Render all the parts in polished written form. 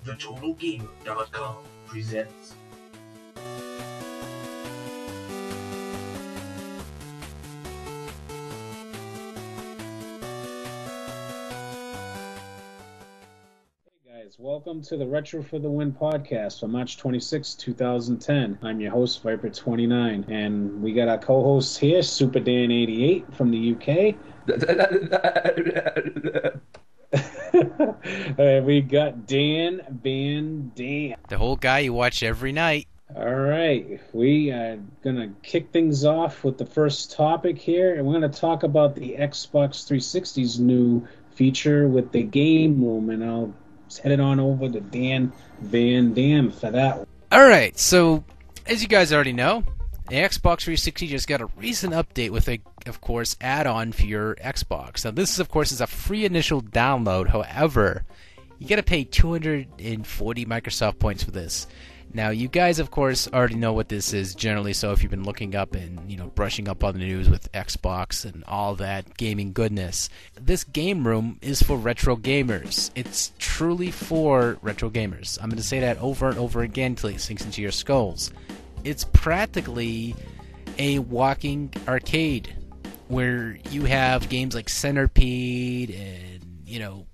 TheTotalGamer.com presents. Welcome to the Retro for the Win podcast for March 26, 2010. I'm your host, Viper29, and we got our co-hosts here, Super Dan88 from the UK. We got DanVanDam. The whole guy you watch every night. All right, we are going to kick things off with the first topic here, and we're going to talk about the Xbox 360's new feature with the game room, and I'll head it on over to DanVanDam for that one. Alright, so as you guys already know, the Xbox 360 just got a recent update with a, of course, add-on for your Xbox. Now this, of course, is a free initial download. However, you gotta pay 240 Microsoft points for this. Now, you guys, of course, already know what this is generally, so if you've been looking up and, brushing up on the news with Xbox and all that gaming goodness, this game room is for retro gamers. It's truly for retro gamers. I'm going to say that over and over again until it sinks into your skulls. It's practically a walking arcade where you have games like Centipede and,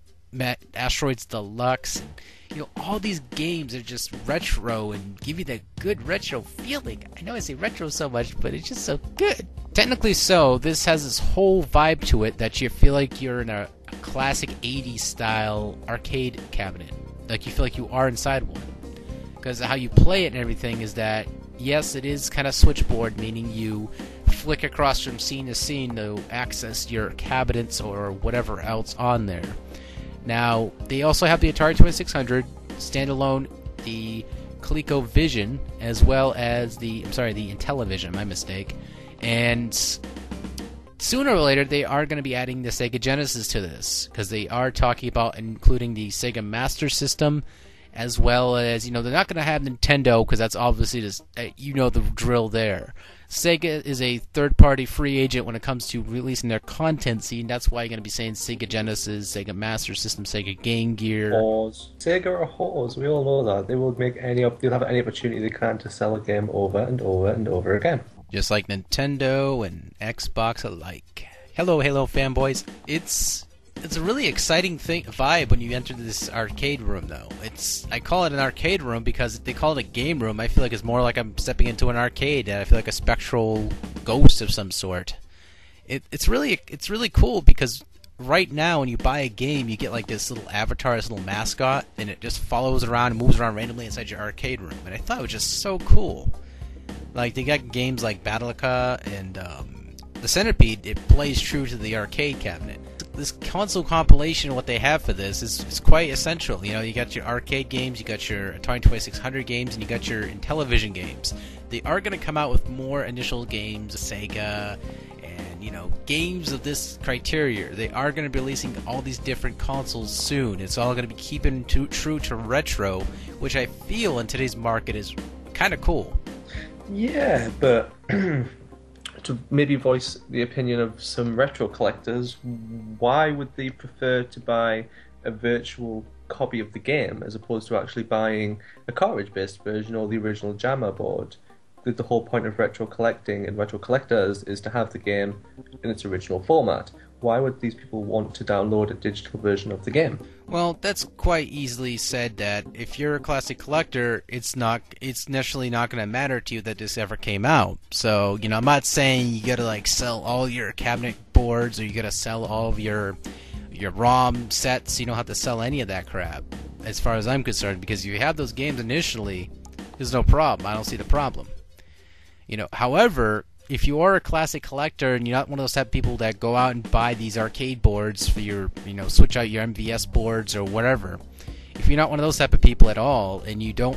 Asteroids Deluxe, and all these games are just retro and give you that good retro feeling. I know I say retro so much, but it's just so good. Technically so, this has this whole vibe to it that you feel like you're in a classic 80s style arcade cabinet. Like you feel like you are inside one. Because how you play it and everything is that, yes, it is kind of switchboard, meaning you flick across from scene to scene to access your cabinets or whatever else on there. Now, they also have the Atari 2600 standalone, the ColecoVision, as well as the Intellivision, my mistake. And sooner or later, they are going to be adding the Sega Genesis to this, because they are talking about including the Sega Master System, as well as, they're not going to have Nintendo, because that's obviously just, the drill there. Sega is a third-party free agent when it comes to releasing their content scene. That's why you're going to be saying Sega Genesis, Sega Master System, Sega Game Gear. Whores. Sega are whores. We all know that. They will they'll have any opportunity they can to sell a game over and over and over again. Just like Nintendo and Xbox alike. Hello, fanboys. It's a really exciting vibe when you enter this arcade room, though. I call it an arcade room because they call it a game room. I feel like it's more like I'm stepping into an arcade, and I feel like a spectral ghost of some sort. It's really cool because right now when you buy a game, you get like this little avatar, this little mascot, and it just follows around and moves around randomly inside your arcade room. And I thought it was just so cool. Like, they got games like Battleka and the Centipede. It plays true to the arcade cabinet. This console compilation, what they have for this, is quite essential. You got your arcade games, you got your Atari 2600 games, and you got your Intellivision games. They are going to come out with more initial games, Sega, and, games of this criteria. They are going to be releasing all these different consoles soon. It's all going to be keeping true to retro, which I feel in today's market is kind of cool. Yeah, but to maybe voice the opinion of some retro collectors, why would they prefer to buy a virtual copy of the game as opposed to actually buying a cartridge-based version or the original Jammer board? The whole point of retro collecting and retro collectors is to have the game in its original format. Why would these people want to download a digital version of the game? Well, that's quite easily said that if you're a classic collector, it's necessarily not going to matter to you that this ever came out. So, I'm not saying you got to sell all your cabinet boards or you got to sell all of your ROM sets. You don't have to sell any of that crap, as far as I'm concerned, because if you have those games initially, there's no problem. I don't see the problem. However, if you are a classic collector and you're not one of those type of people that go out and buy these arcade boards for your, switch out your MVS boards or whatever, if you're not one of those type of people at all and you don't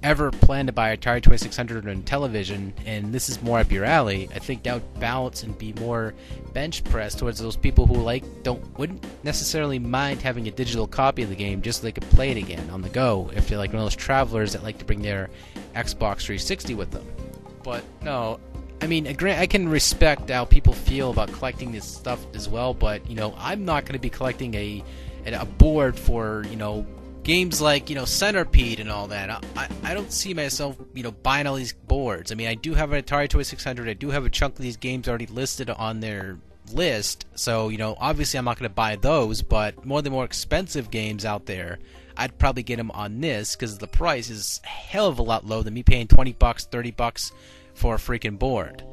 ever plan to buy a Atari 2600 and television, and this is more up your alley, I think that would balance and be more bench pressed towards those people who wouldn't necessarily mind having a digital copy of the game just so they could play it again on the go if they're like one of those travelers that like to bring their Xbox 360 with them. But no, I mean, I can respect how people feel about collecting this stuff as well, but, I'm not going to be collecting a board for, games like, Centipede and all that, I don't see myself, buying all these boards. I mean, I do have an Atari 2600. I do have a chunk of these games already listed on their list. So, obviously I'm not going to buy those, but more of the more expensive games out there, I'd probably get them on this because the price is a hell of a lot lower than me paying $20, $30 for a freaking board.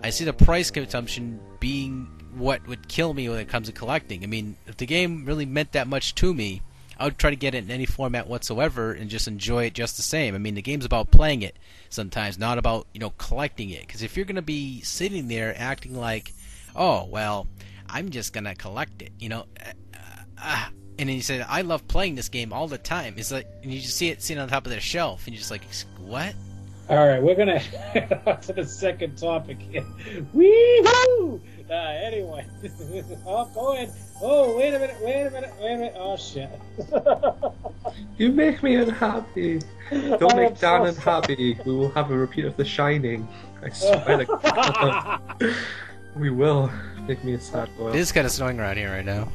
I see the price consumption being what would kill me when it comes to collecting. I mean, if the game really meant that much to me, I would try to get it in any format whatsoever and just enjoy it just the same. I mean, the game's about playing it sometimes, not about, collecting it. Because if you're going to be sitting there acting like, oh, well, I'm just going to collect it, and then you say, I love playing this game all the time. It's like, and you just see it sitting on top of their shelf, and you're just like, what? All right, we're gonna head on to the second topic here. Wee-hoo! Anyway, oh, go ahead. Oh, wait a minute. Oh, shit. You make me unhappy. Don't make Dan unhappy. We will have a repeat of The Shining. I swear to God. We will. Make me a sad boy. It is kind of snowing around here right now.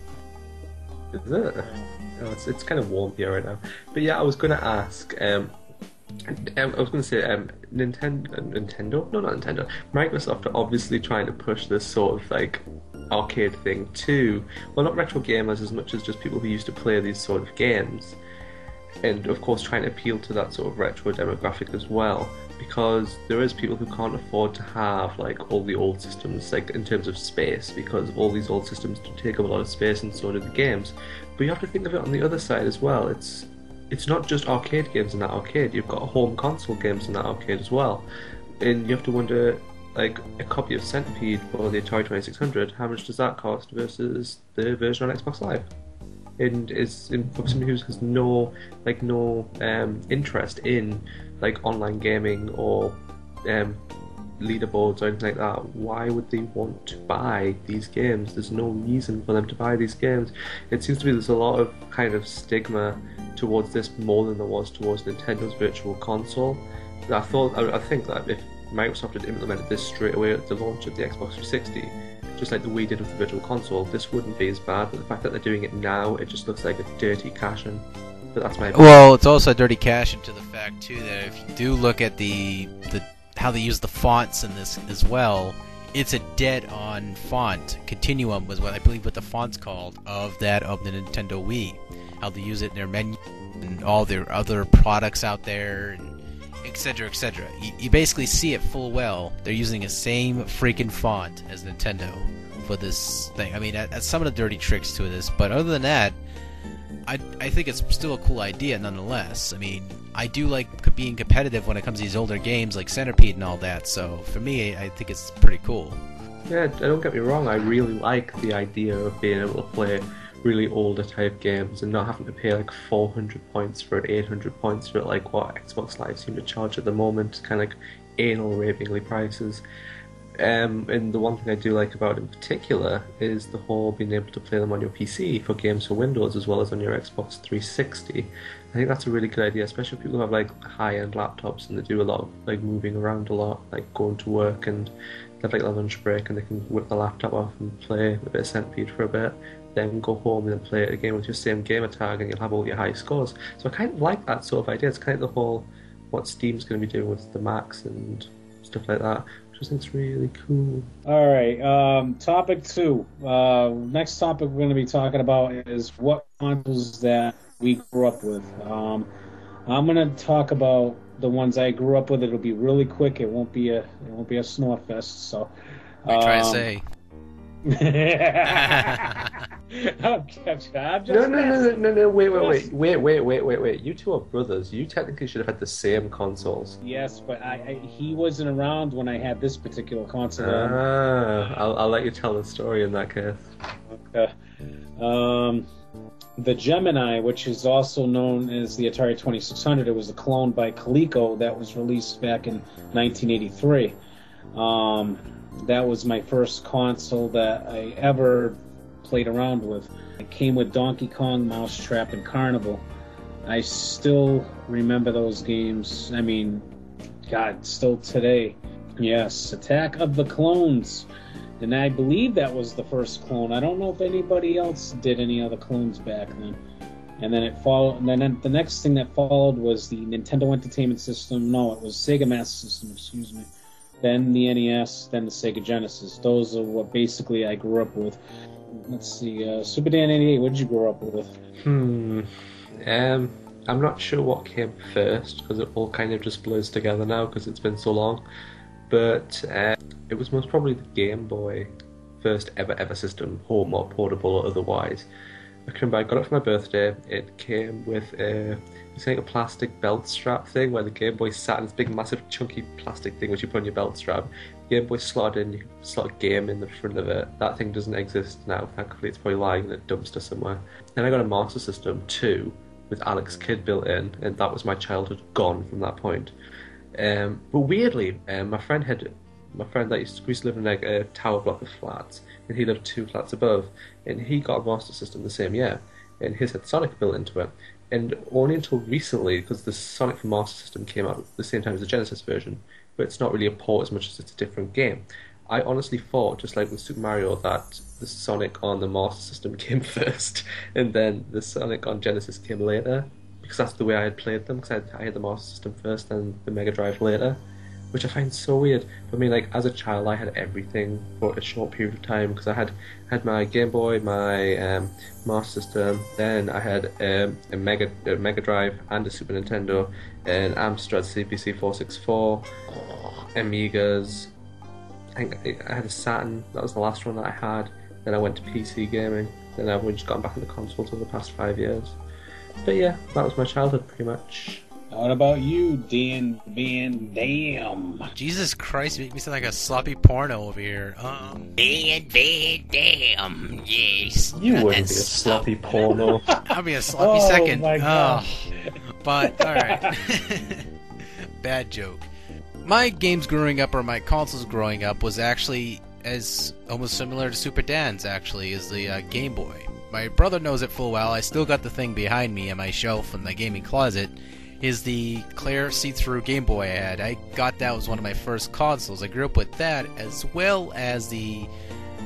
Is it? Oh, it's kind of warm here right now. But yeah, I was going to ask. I was going to say, Nintendo? No, not Nintendo. Microsoft are obviously trying to push this sort of like arcade thing too. Well, not retro gamers as much as just people who used to play these sort of games. And of course, trying to appeal to that sort of retro demographic as well. Because there is people who can't afford to have like all the old systems, like in terms of space, because all these old systems do take up a lot of space, and so do the games. But you have to think of it on the other side as well. It's not just arcade games in that arcade. You've got home console games in that arcade as well, and you have to wonder, like a copy of Centipede for the Atari 2600, how much does that cost versus the version on Xbox Live? And for somebody who has no interest in like online gaming or leaderboards or anything like that, why would they want to buy these games? There's no reason for them to buy these games. It seems to be there's a lot of kind of stigma towards this more than there was towards Nintendo's Virtual Console. I think that if Microsoft had implemented this straight away at the launch of the Xbox 360, just like the Wii did with the Virtual Console, this wouldn't be as bad. But the fact that they're doing it now, it just looks like a dirty cash-in. But that's my opinion. Well, it's also a dirty cash-in to the fact too that if you do look at the how they use the fonts in this as well, it's a dead-on font. Continuum was what I believe what the font's called of the Nintendo Wii. How they use it in their menu and all their other products out there, and etc., etc. You basically see it full well. They're using the same freaking font as Nintendo for this thing. I mean, that's some of the dirty tricks to this, but other than that, I think it's still a cool idea nonetheless. I mean, I do like being competitive when it comes to these older games like Centipede and all that, so for me, I think it's pretty cool. Yeah, don't get me wrong, I really like the idea of being able to play really older type games and not having to pay like 400 points for it, 800 points for it, like what Xbox Live seem to charge at the moment, kind of like anal rapingly prices. And the one thing I do like about it in particular is the whole being able to play them on your PC for games for Windows as well as on your Xbox 360. I think that's a really good idea, especially if people have like high-end laptops and they do a lot of like moving around a lot, like going to work and they have like a lunch break and they can whip the laptop off and play a bit of Centipede for a bit, then go home and then play it again with your same gamer tag and you'll have all your high scores. So I kind of like that sort of idea. It's kind of the whole what Steam's going to be doing with the Macs and stuff like that. I think it's really cool. All right, topic 2. Next topic we're going to be talking about is what consoles that we grew up with. I'm going to talk about the ones I grew up with. It'll be really quick. It won't be a snore fest. So, what are you trying to say? I'm just No, wait. You two are brothers. You technically should have had the same consoles. Yes, but he wasn't around when I had this particular console. I'll let you tell the story in that case. Okay. The Gemini, which is also known as the Atari 2600, it was a clone by Coleco that was released back in 1983. That was my first console that I ever played around with. It came with Donkey Kong, Mousetrap, and Carnival. I still remember those games. I mean, God, still today. Yes, Attack of the Clones. And I believe that was the first clone. I don't know if anybody else did any other clones back then. And then it followed. And then the next thing that followed was the Nintendo Entertainment System. No, it was Sega Master System. Excuse me. Then the NES. Then the Sega Genesis. Those are what basically I grew up with. Let's see. Super Dan 88. What did you grow up with? I'm not sure what came first because it all kind of just blurs together now because it's been so long. But it was most probably the Game Boy, first ever system, home or portable or otherwise. I got it for my birthday. It came with it's like a plastic belt strap thing where the Game Boy sat in this big, massive, chunky plastic thing which you put on your belt strap. Game Boy slotted in, you slot a game in the front of it. That thing doesn't exist now. Thankfully, it's probably lying in a dumpster somewhere. Then I got a Master System 2 with Alex Kidd built in, and that was my childhood gone from that point. But weirdly, my friend that used to live in like a tower block of flats, and he lived 2 flats above, and he got a Master System the same year, and his had Sonic built into it. And only until recently, because the Sonic for Master System came out at the same time as the Genesis version, but it's not really a port as much as it's a different game. I honestly thought, just like with Super Mario, that the Sonic on the Master System came first, and then the Sonic on Genesis came later, because that's the way I had played them, because I had the Master System first and the Mega Drive later, which I find so weird. But I mean, like, as a child, I had everything for a short period of time, because I had my Game Boy, my Master System, then I had a Mega Drive and a Super Nintendo, an Amstrad CPC 464, Amigas. I think I had a Saturn. That was the last one that I had. Then I went to PC gaming. Then I've just gotten back into consoles over the past 5 years. But yeah, that was my childhood pretty much. What about you, DanVanDam? Jesus Christ, you make me sound like a sloppy porno over here. DanVanDam, yes. You wouldn't be a sloppy porno. I'll be a sloppy second. My God. But, alright. Bad joke. My games growing up, or my consoles growing up, was actually as almost similar to Super Dan's, actually, is the Game Boy. My brother knows it full well. I still got the thing behind me on my shelf in the gaming closet. Is the clear see-through Game Boy I had. I got that was one of my first consoles. I grew up with that, as well as the...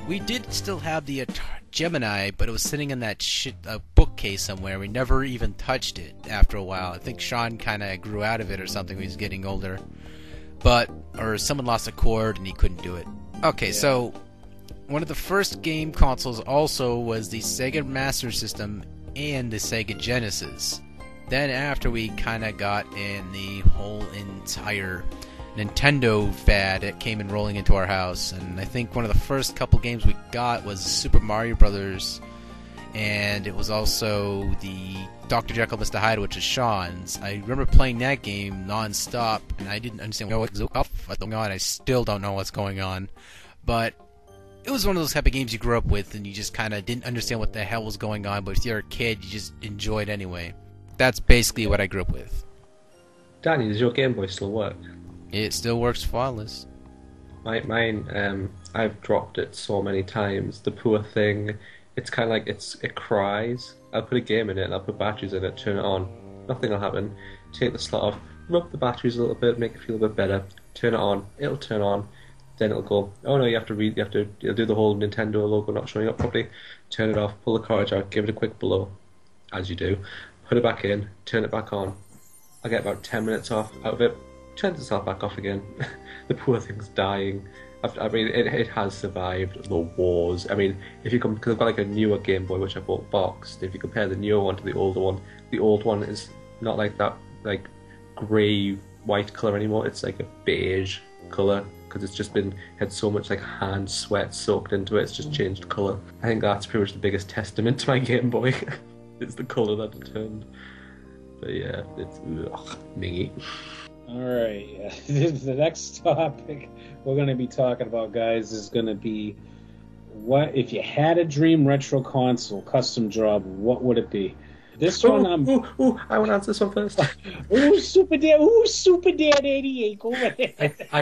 We did still have the Gemini, but it was sitting in that bookcase somewhere. We never even touched it after a while. I think Sean kind of grew out of it or something when he was getting older. Or someone lost a cord and he couldn't do it. Okay, yeah. So one of the first game consoles also was the Sega Master System and the Sega Genesis. Then after we kind of got in the whole entire Nintendo fad, it came in rolling into our house. And I think one of the first couple games we got was Super Mario Brothers, and it was also the Dr. Jekyll, Mr. Hyde, which is Sean's. I remember playing that game non-stop, and I didn't understand what's going on. I still don't know what's going on. But it was one of those type of games you grew up with, and you just kind of didn't understand what the hell was going on, but if you're a kid, you just enjoy it anyway. That's basically what I grew up with. Danny, does your Game Boy still work? It still works flawless. Mine, I've dropped it so many times. The poor thing, it's kind of like it cries. I'll put a game in it, and I'll put batteries in it, turn it on. Nothing will happen. Take the slot off, rub the batteries a little bit, make it feel a bit better. Turn it on. It'll turn on. Then it'll go, oh no, it'll do the whole Nintendo logo not showing up properly. Turn it off, pull the cartridge out, give it a quick blow, as you do. Put it back in, turn it back on. I get about 10 minutes off out of it, turns itself back off again. The poor thing's dying. I mean, it has survived the wars. I mean, if you because I've got like a newer Game Boy which I bought boxed. If you compare the newer one to the older one, the old one is not like that like grey white colour anymore. It's like a beige colour because it's just had so much like hand sweat soaked into it. It's just changed colour. I think that's pretty much the biggest testament to my Game Boy. It's the colour that it turned. But yeah, it's mingy. Alright, the next topic we're going to be talking about, guys, is going to be what if you had a dream retro console custom job, what would it be? This one, I want to answer this one first. Super Dad 88, go ahead. I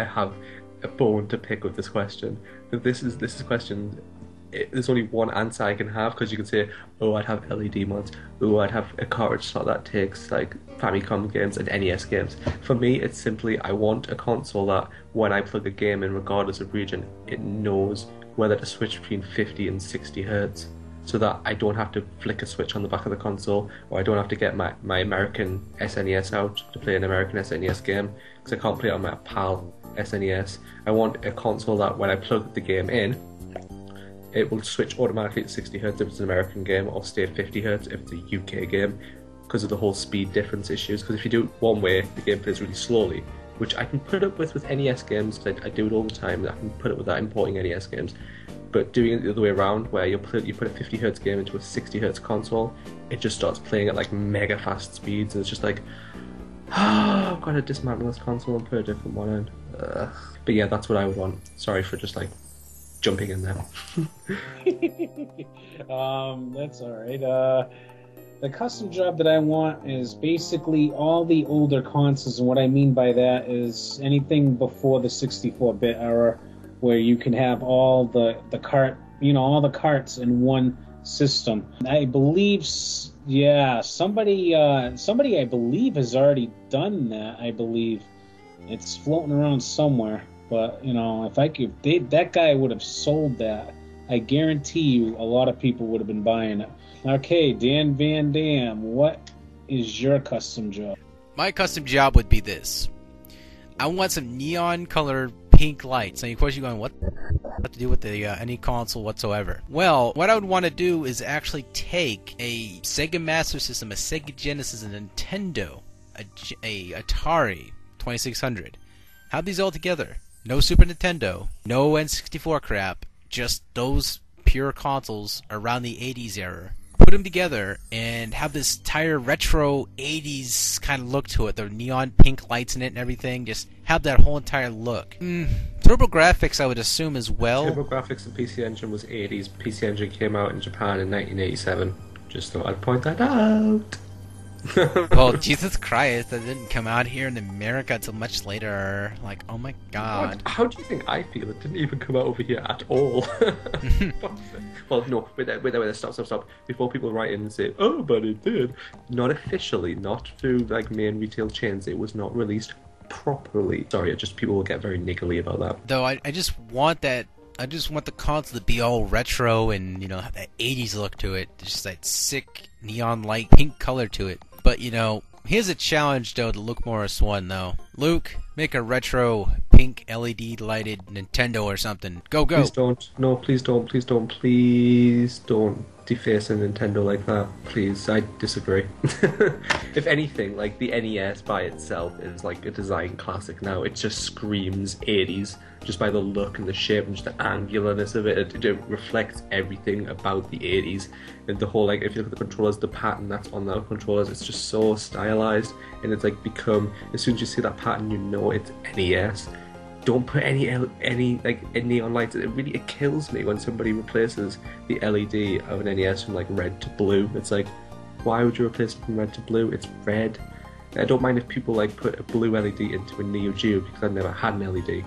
have a bone to pick with this question. This is a question. There's only one answer I can have, because you can say, oh, I'd have LED mods, oh, I'd have a cartridge slot that takes like Famicom games and NES games. For me, it's simply, I want a console that when I plug a game in, regardless of region, it knows whether to switch between 50 and 60 hertz. so that I don't have to flick a switch on the back of the console, or I don't have to get my American SNES out to play an American SNES game, because I can't play it on my PAL SNES. I want a console that when I plug the game in, it will switch automatically to 60 Hz if it's an American game, or stay at 50 Hz if it's a UK game, because of the whole speed difference issues. Because if you do it one way, the game plays really slowly, which I can put up with NES games, because I do it all the time. I can put up with that importing NES games. But doing it the other way around, where you put a 50 Hz game into a 60 Hz console, it just starts playing at like mega fast speeds, and it's just like, I've got to dismantle this console and put a different one in. But yeah, that's what I would want. Sorry for just like jumping in there. That's alright. The custom job that I want is basically all the older consoles, and what I mean by that is anything before the 64-bit era, where you can have all the all the carts in one system. I believe, somebody I believe has already done that. I believe it's floating around somewhere. But if that guy would have sold that, I guarantee you a lot of people would have been buying it. Okay, DanVanDam, what is your custom job? My custom job would be this. I want some neon colored pink lights. Now, of course, you're going, what to do with the any console whatsoever? Well, what I would want to do is actually take a Sega Master System, a Sega Genesis, a Nintendo, a Atari 2600. Have these all together. No Super Nintendo, no N64 crap, just those pure consoles around the 80s era. Put them together and have this entire retro 80s kind of look to it. The neon pink lights in it and everything. Just have that whole entire look. TurboGrafx, I would assume, as well. TurboGrafx and PC Engine was 80s. PC Engine came out in Japan in 1987. Just thought I'd point that out. Well, Jesus Christ, that didn't come out here in America until much later. Like, oh my god. What? How do you think I feel? It didn't even come out over here at all. Well, no, wait, stop. Before people write in and say, oh, but it did. Not officially, not through like main retail chains. It was not released properly. Sorry, people will get very niggly about that. Though I just want that. I just want the console to be all retro and, have that 80s look to it. Just that sick neon light pink color to it. But, here's a challenge, though, to Luke Morris 1, though. Luke, make a retro pink LED lighted Nintendo or something. Go. Please don't. No, please don't deface a Nintendo like that. Please, I disagree. If anything, like the NES by itself is like a design classic now. It just screams 80s just by the look and the shape and just the angularness of it. It reflects everything about the 80s. And the whole, like, if you look at the controllers, the pattern that's on the controllers, it's just so stylized. And it's like become, as soon as you see that pattern, you know it's NES. Don't put any neon lights. It kills me when somebody replaces the LED of an NES from like red to blue. It's like, why would you replace it from red to blue? It's red. I don't mind if people like put a blue LED into a Neo Geo because I've never had an LED.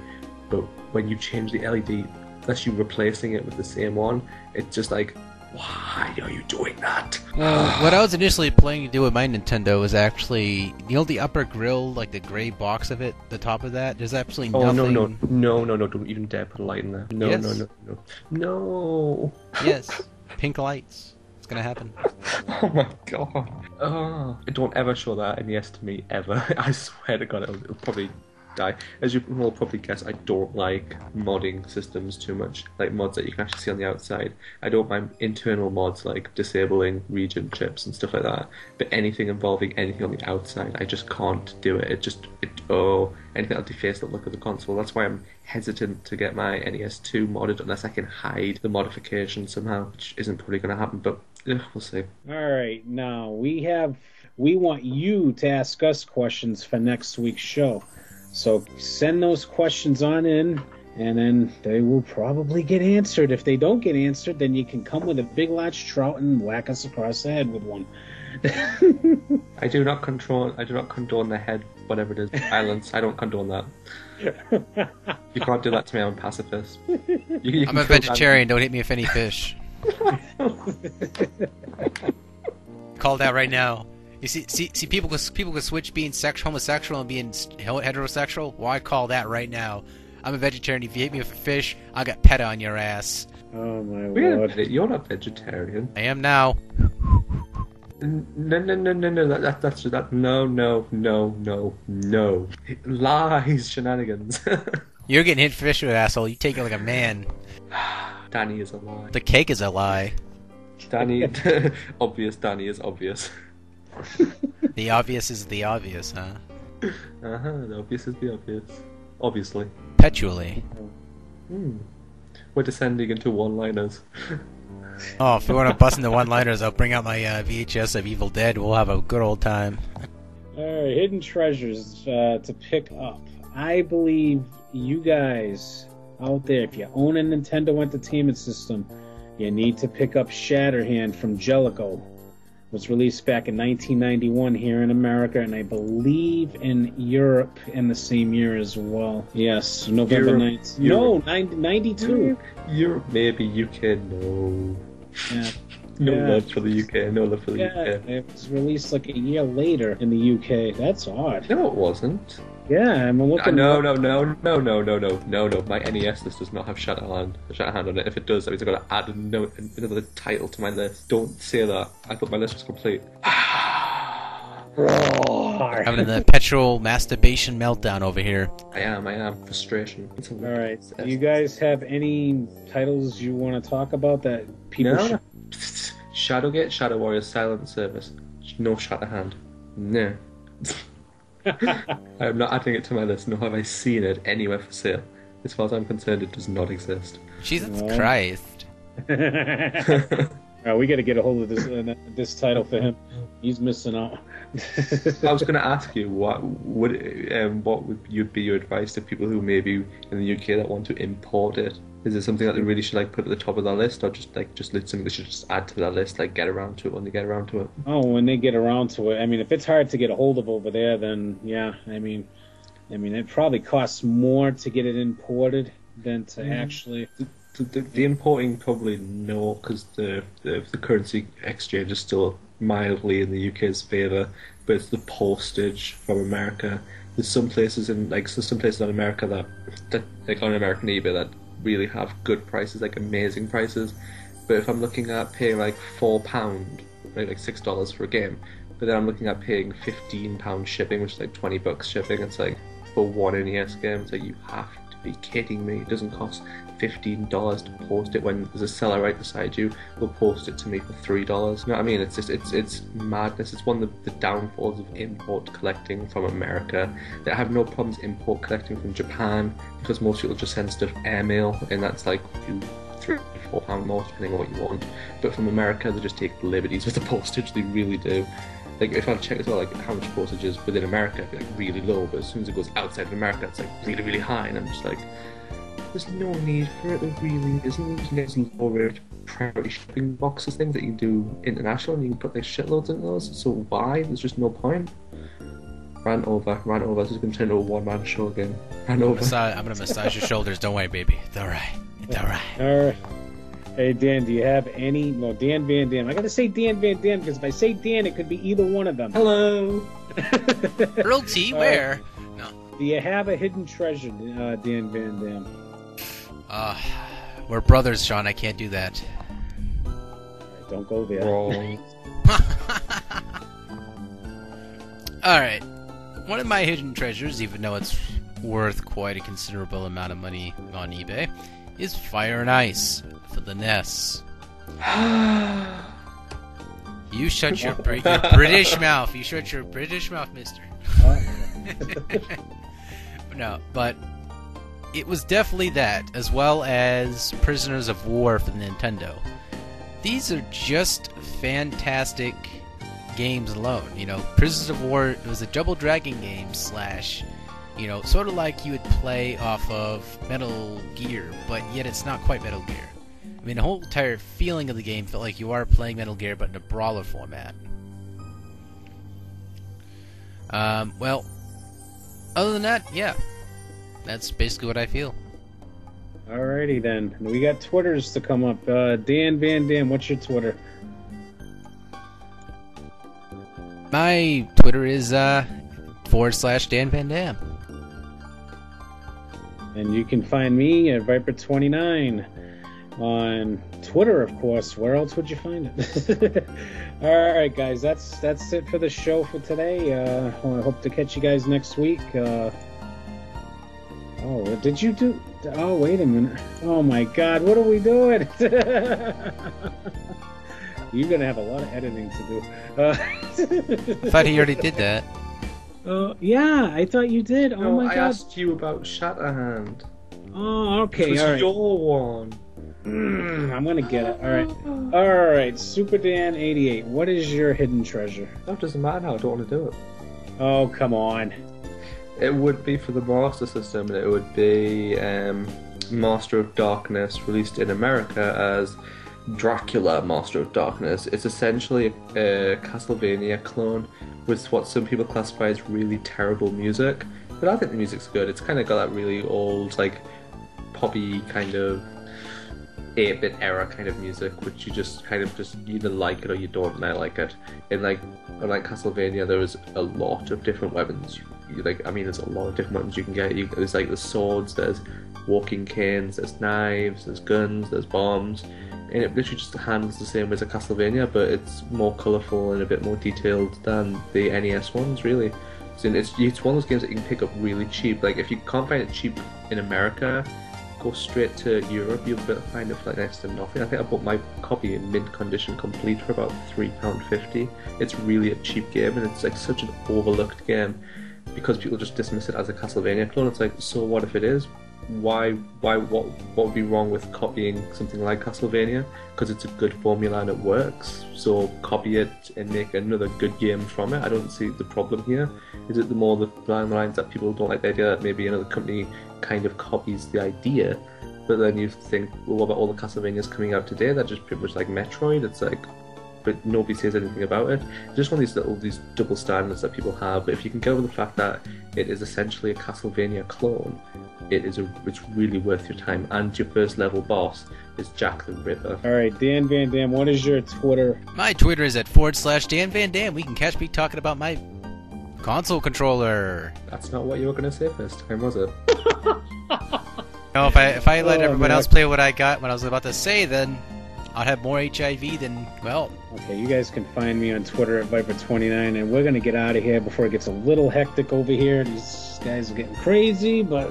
But when you change the LED, unless you're replacing it with the same one, it's just like, why are you doing that? What I was initially planning to do with my Nintendo was actually, the upper grill, like the gray box of it, the top of that, there's absolutely nothing... No, don't even dare put a light in there. No. Yes, pink lights. It's gonna happen. Oh my god. Oh, don't ever show that NES to me, ever. I swear to god, it'll probably die. As you can all probably guess, I don't like modding systems too much, like mods that you can actually see on the outside. I don't mind internal mods like disabling region chips and stuff like that, but anything involving anything on the outside, I just can't do it. Anything that'll deface the look of the console. That's why I'm hesitant to get my NES2 modded unless I can hide the modification somehow, which isn't probably going to happen, but we'll see. Alright, now we want you to ask us questions for next week's show. So send those questions on in, and then they will probably get answered. If they don't get answered, then you can come with a big large trout and whack us across the head with one. I do not condone the head, whatever it is, violence. I don't condone that. You can't do that to me. I'm a pacifist. I'm a vegetarian. Don't hit me with any fish. Call that right now. You see, people can switch being homosexual and being heterosexual. Well, I call that right now. I'm a vegetarian. If you hit me with a fish, I'll get PETA on your ass. Oh my Wait a lord. minute, you're not vegetarian. I am now. No. That's no. Lies, shenanigans. You're getting hit fish with, asshole. You take it like a man. Danny is a lie. The cake is a lie. Danny, obvious. Danny is obvious. The obvious is the obvious, huh? The obvious is the obvious. Obviously. Perpetually. We're descending into one-liners. Oh, if we want to bust into one-liners, I'll bring out my VHS of Evil Dead. We'll have a good old time. Alright, hidden treasures to pick up. I believe you guys out there, if you own a Nintendo Entertainment System, you need to pick up Shatterhand from Jellicoe. It was released back in 1991 here in America, and I believe in Europe in the same year as well. Yes, November 9th. No, 92. Europe, maybe. UK, no. Yeah. No Yeah. love for the UK. No love for the Yeah, UK. it was released like a year later in the UK. That's odd. No, it wasn't. Yeah, I'm looking. No. My NES list does not have Shatterhand on it. If it does, that means I've got to add another title to my list. Don't say that. I thought my list was complete. Having the petrol masturbation meltdown over here. I am. Frustration. All right. Do you guys have any titles you want to talk about that people should... Shadowgate, Shadow Warrior, Silent Service. No Shatterhand. No. I am not adding it to my list, nor have I seen it anywhere for sale. As far as I'm concerned, it does not exist. Jesus Christ. We got to get a hold of this title for him. He's missing out. I was going to ask you, what would be your advice to people who maybe in the UK that want to import it? Is it something that they really should put at the top of their list, or just something they should just add to their list, get around to it when they get around to it? Oh, when they get around to it. I mean, if it's hard to get a hold of over there, then yeah. I mean, it probably costs more to get it imported than to actually. The importing probably no, because the currency exchange is still mildly in the UK's favour, but it's the postage from America. There's some places in America that on American eBay that really have good prices, amazing prices. But if I'm looking at paying £4, $6 for a game, but then I'm looking at paying £15 shipping, which is $20 shipping, it's for one NES game, it's you have to be kidding me. It doesn't cost $15 to post it when there's a seller right beside you will post it to me for $3. You know what I mean? It's just it's madness. It's one of the downfalls of import collecting from America. I have no problems import collecting from Japan, because most people just send stuff airmail, and that's £3-4 more depending on what you want. But from America, they just take liberties with the postage. They really do. If I check as well, how much postage is within America, it'd be really low, but as soon as it goes outside of America, it's really, really high, and I'm just there's no need for it. There really isn't. There's low rate priority shipping boxes, things that you can do international, and you can put shitloads into those. So why? There's just no point. Rant over. This is going to turn into a one-man show again. Rant over. I'm going to massage your shoulders. Don't worry, baby. It's all right. All right. Hey, Dan, do you have any... No, DanVanDam. I got to say DanVanDam, because if I say Dan, it could be either one of them. Hello! Earl T, where? No. Do you have a hidden treasure, DanVanDam? We're brothers, Sean. I can't do that. Don't go there. Wrong. Alright. One of my hidden treasures, even though it's worth quite a considerable amount of money on eBay, is Fire and Ice for the NES. You shut your British mouth. You shut your British mouth, mister. No, but it was definitely that, as well as Prisoners of War for the Nintendo. These are just fantastic games alone. Prisoners of War, it was a Double Dragon game / sort of like you would play off of Metal Gear, but yet it's not quite Metal Gear. The whole entire feeling of the game felt like you are playing Metal Gear, but in a brawler format. Well, other than that, yeah. That's basically what I feel. Alrighty then. We got Twitters to come up. DanVanDam, what's your Twitter? My Twitter is /DanVanDam. And you can find me at Viper29. on Twitter, of course. Where else would you find it? All right, guys, that's it for the show for today. I hope to catch you guys next week. Did you do? Oh, wait a minute. Oh my God, what are we doing? You're gonna have a lot of editing to do. I thought he already did that. Yeah, I thought you did. Oh No, my I God. asked you about Shatterhand. Oh, okay. Which All was right. your one. I'm gonna get it. All right. Super Dan 88. What is your hidden treasure? That doesn't matter now. I don't want to do it. Oh, come on. It would be for the Master System, and it would be Master of Darkness, released in America as Dracula Master of Darkness. It's essentially a Castlevania clone with what some people classify as really terrible music. But I think the music's good. It's kind of got that really old, like, poppy kind of 8-bit era kind of music, which you just kind of just either like it or you don't like it. In like Castlevania, there was a lot of different weapons. There's a lot of different weapons you can get. There's like the swords, there's walking canes, there's knives, there's guns, there's bombs, and it literally just handles the same as a Castlevania, but it's more colourful and a bit more detailed than the NES ones, really. So it's one of those games that you can pick up really cheap. Like, if you can't find it cheap in America, go straight to Europe. You'll find it for like next to nothing. I think I bought my copy in mint condition complete for about £3.50. It's really a cheap game, and it's like such an overlooked game because people just dismiss it as a Castlevania clone. It's like, so what if it is? What would be wrong with copying something like Castlevania? Because it's a good formula and it works. So copy it and make another good game from it. I don't see the problem here. Is it the lines that people don't like the idea that maybe another company kind of copies the idea, but then you think, well, what about all the Castlevanias coming out today that just pretty much like Metroid? It's like, but nobody says anything about it. It's just one of these double standards that people have. But if you can get over the fact that it is essentially a Castlevania clone, it's really worth your time. And your first level boss is Jack the Ripper. All right, DanVanDam, what is your Twitter? My Twitter is at /DanVanDam. We can catch me talking about my console controller. That's not what you were going to say first time, was it? No, if I let everyone else play what I got, what I was about to say, then I'd have more HIV than, well. Okay, you guys can find me on Twitter at Viper29, and we're going to get out of here before it gets a little hectic over here. These guys are getting crazy, but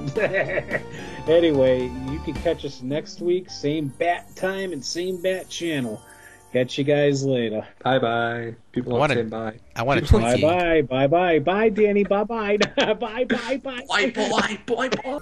anyway, you can catch us next week, same bat time and same bat channel. Catch you guys later. Bye-bye. People aren't saying bye. I want to tweet you. Bye-bye. Bye-bye. Bye, Danny. Bye-bye. Bye-bye. Bye. Bye, bye, bye, bye.